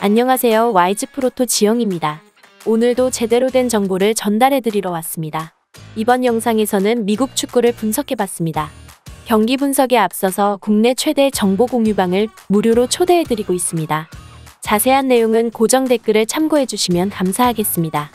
안녕하세요. 와이즈 프로토 지영입니다. 오늘도 제대로 된 정보를 전달해드리러 왔습니다. 이번 영상에서는 미국 축구를 분석해봤습니다. 경기 분석에 앞서서 국내 최대 정보 공유방을 무료로 초대해드리고 있습니다. 자세한 내용은 고정 댓글을 참고해주시면 감사하겠습니다.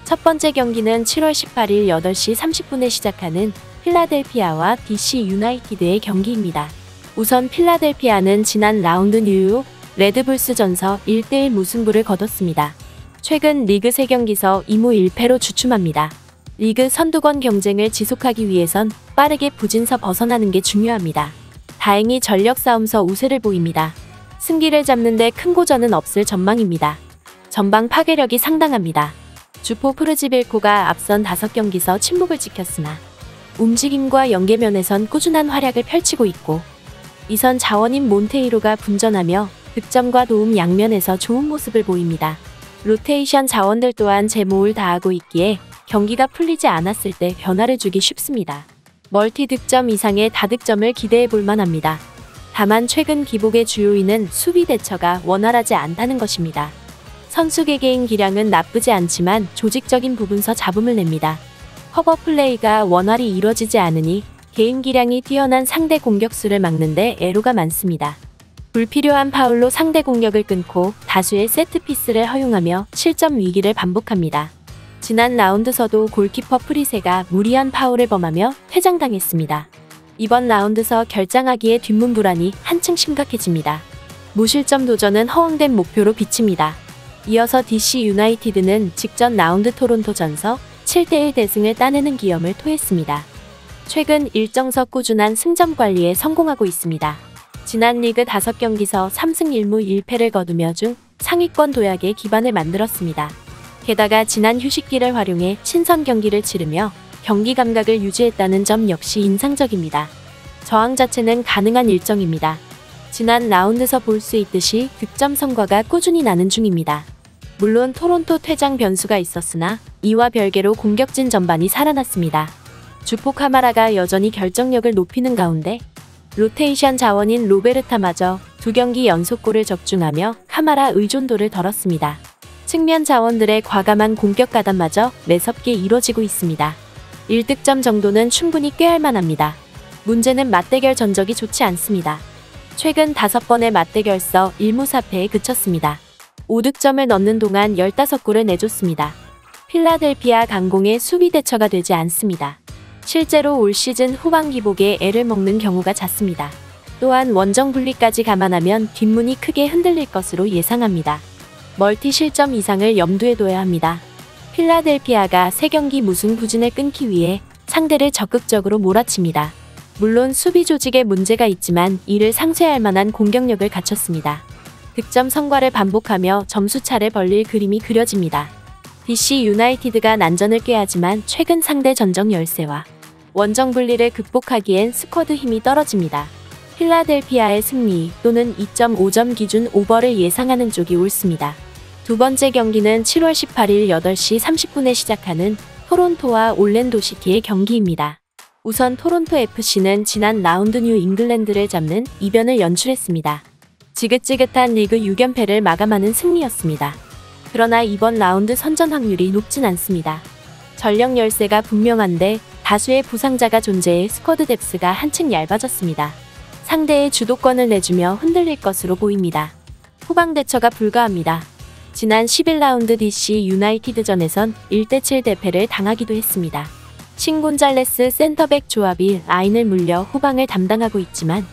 첫 번째 경기는 7월 18일 8시 30분에 시작하는 필라델피아와 DC 유나이티드의 경기입니다. 우선 필라델피아는 지난 라운드 뉴욕 레드불스 전서 1대1 무승부를 거뒀습니다. 최근 리그 3경기서 2무 1패로 주춤합니다. 리그 선두권 경쟁을 지속하기 위해선 빠르게 부진서 벗어나는 게 중요합니다. 다행히 전력 싸움서 우세를 보입니다. 승기를 잡는데 큰 고전은 없을 전망입니다. 전방 파괴력이 상당합니다. 주포 프르지빌코가 앞선 5경기서 침묵을 지켰으나 움직임과 연계면에선 꾸준한 활약을 펼치고 있고 이선 자원인 몬테이로가 분전하며 득점과 도움 양면에서 좋은 모습을 보입니다. 로테이션 자원들 또한 제모를 다하고 있기에 경기가 풀리지 않았을 때 변화를 주기 쉽습니다. 멀티 득점 이상의 다득점을 기대해 볼 만합니다. 다만 최근 기복의 주요인은 수비 대처가 원활하지 않다는 것입니다. 선수 개개인 기량은 나쁘지 않지만 조직적인 부분서 잡음을 냅니다. 커버 플레이가 원활히 이뤄지지 않으니 개인 기량이 뛰어난 상대 공격수를 막는데 애로가 많습니다. 불필요한 파울로 상대 공격을 끊고 다수의 세트피스를 허용하며 실점 위기를 반복합니다. 지난 라운드서도 골키퍼 프리세가 무리한 파울을 범하며 퇴장당했습니다. 이번 라운드서 결장하기에 뒷문 불안이 한층 심각해집니다. 무실점 도전은 허황된 목표로 비칩니다. 이어서 DC 유나이티드는 직전 라운드 토론토 전서 7대1 대승을 따내는 기염을 토했습니다. 최근 일정서 꾸준한 승점 관리에 성공하고 있습니다. 지난 리그 5경기서 3승 1무 1패를 거두며 중 상위권 도약의 기반을 만들었습니다. 게다가 지난 휴식기를 활용해 친선 경기를 치르며 경기 감각을 유지했다는 점 역시 인상적입니다. 저항 자체는 가능한 일정입니다. 지난 라운드서 볼 수 있듯이 득점 성과가 꾸준히 나는 중입니다. 물론 토론토 퇴장 변수가 있었으나 이와 별개로 공격진 전반이 살아났습니다. 주포 카마라가 여전히 결정력을 높이는 가운데 로테이션 자원인 로베르타마저 2경기 연속골을 적중하며 카마라 의존도를 덜었습니다. 측면 자원들의 과감한 공격 가담마저 매섭게 이뤄지고 있습니다. 1득점 정도는 충분히 꾀할 만합니다. 문제는 맞대결 전적이 좋지 않습니다. 최근 5번의 맞대결서 1무 4패에 그쳤습니다. 5득점을 넣는 동안 15골을 내줬습니다. 필라델피아 강공의 수비 대처가 되지 않습니다. 실제로 올 시즌 후반 기복에 애를 먹는 경우가 잦습니다. 또한 원정 분리까지 감안하면 뒷문이 크게 흔들릴 것으로 예상합니다. 멀티 실점 이상을 염두에 둬야 합니다. 필라델피아가 3경기 무승 부진을 끊기 위해 상대를 적극적으로 몰아칩니다. 물론 수비 조직에 문제가 있지만 이를 상쇄할 만한 공격력을 갖췄습니다. 득점 성과를 반복하며 점수차를 벌릴 그림이 그려집니다. DC 유나이티드가 난전을 꾀하지만 최근 상대 전적 열세와 원정 분리를 극복하기엔 스쿼드 힘이 떨어집니다. 필라델피아의 승리 또는 2.5점 기준 오버를 예상하는 쪽이 옳습니다. 두 번째 경기는 7월 18일 8시 30분에 시작하는 토론토와 올랜도 시티의 경기입니다. 우선 토론토 FC는 지난 라운드 뉴 잉글랜드를 잡는 이변을 연출했습니다. 지긋지긋한 리그 6연패를 마감하는 승리였습니다. 그러나 이번 라운드 선전 확률이 높진 않습니다. 전력 열세가 분명한데 다수의 부상자가 존재해 스쿼드 뎁스가 한층 얇아졌습니다. 상대의 주도권을 내주며 흔들릴 것으로 보입니다. 후방 대처가 불가합니다. 지난 11라운드 DC 유나이티드전에선 1대7 대패를 당하기도 했습니다. 신곤잘레스 센터백 조합이 라인을 물려 후방을 담당하고 있지만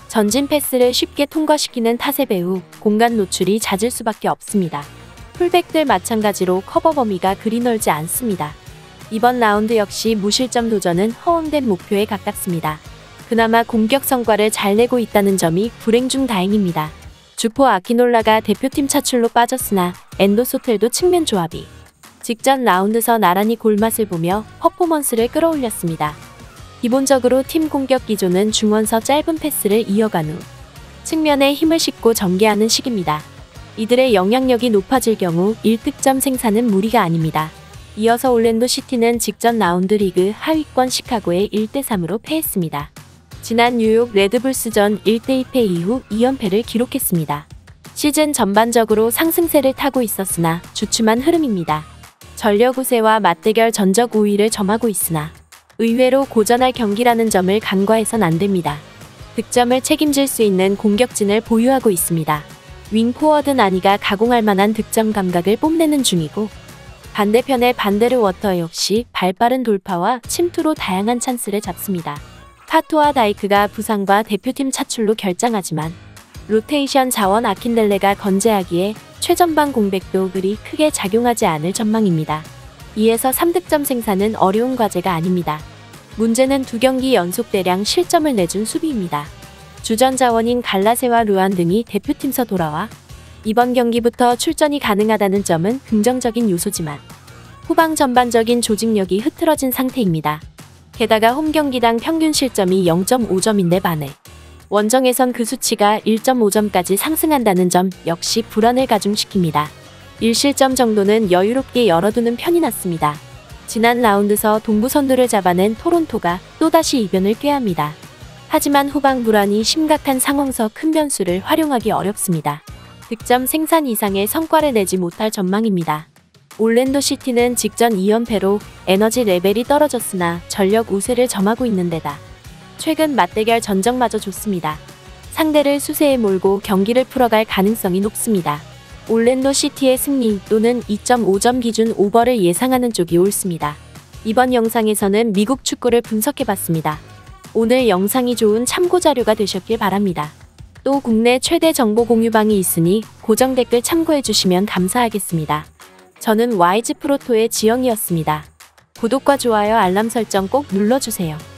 전진 패스를 쉽게 통과시키는 탓에 배후 공간 노출이 잦을 수밖에 없습니다. 풀백들 마찬가지로 커버 범위가 그리 넓지 않습니다. 이번 라운드 역시 무실점 도전은 허황된 목표에 가깝습니다. 그나마 공격 성과를 잘 내고 있다는 점이 불행 중 다행입니다. 주포 아키놀라가 대표팀 차출로 빠졌으나 엔도소텔도 측면 조합이 직전 라운드서 나란히 골맛을 보며 퍼포먼스를 끌어올렸습니다. 기본적으로 팀 공격 기조는 중원서 짧은 패스를 이어간 후 측면에 힘을 싣고 전개하는 식입니다. 이들의 영향력이 높아질 경우 1득점 생산은 무리가 아닙니다. 이어서 올랜도 시티는 직전 라운드 리그 하위권 시카고에 1대3으로 패했습니다. 지난 뉴욕 레드불스전 1대2패 이후 2연패를 기록했습니다. 시즌 전반적으로 상승세를 타고 있었으나 주춤한 흐름입니다. 전력 우세와 맞대결 전적 우위를 점하고 있으나 의외로 고전할 경기라는 점을 간과해선 안 됩니다. 득점을 책임질 수 있는 공격진을 보유하고 있습니다. 윙포워드 나니가 가공할 만한 득점 감각을 뽐내는 중이고 반대편의 반데르 워터 역시 발빠른 돌파와 침투로 다양한 찬스를 잡습니다. 파토와 다이크가 부상과 대표팀 차출로 결장하지만 로테이션 자원 아킨델레가 건재하기에 최전방 공백도 그리 크게 작용하지 않을 전망입니다. 2에서 3득점 생산은 어려운 과제가 아닙니다. 문제는 2경기 연속 대량 실점을 내준 수비입니다. 주전 자원인 갈라세와 루안 등이 대표팀서 돌아와 이번 경기부터 출전이 가능하다는 점은 긍정적인 요소지만 후방 전반적인 조직력이 흐트러진 상태입니다. 게다가 홈경기당 평균 실점이 0.5점인데 반해 원정에선 그 수치가 1.5점까지 상승한다는 점 역시 불안을 가중시킵니다. 1실점 정도는 여유롭게 열어두는 편이 낫습니다. 지난 라운드서 동부 선두를 잡아낸 토론토가 또다시 이변을 꾀합니다. 하지만 후방 불안이 심각한 상황서 큰 변수를 활용하기 어렵습니다. 득점 생산 이상의 성과를 내지 못할 전망입니다. 올랜도 시티는 직전 2연패로 에너지 레벨이 떨어졌으나 전력 우세를 점하고 있는 데다 최근 맞대결 전적마저 좋습니다. 상대를 수세에 몰고 경기를 풀어갈 가능성이 높습니다. 올랜도 시티의 승리 또는 2.5점 기준 오버를 예상하는 쪽이 옳습니다. 이번 영상에서는 미국 축구를 분석해봤습니다. 오늘 영상이 좋은 참고자료가 되셨길 바랍니다. 또 국내 최대 정보 공유방이 있으니 고정 댓글 참고해주시면 감사하겠습니다. 저는 YG 프로토의 지영이었습니다. 구독과 좋아요 알람 설정 꼭 눌러주세요.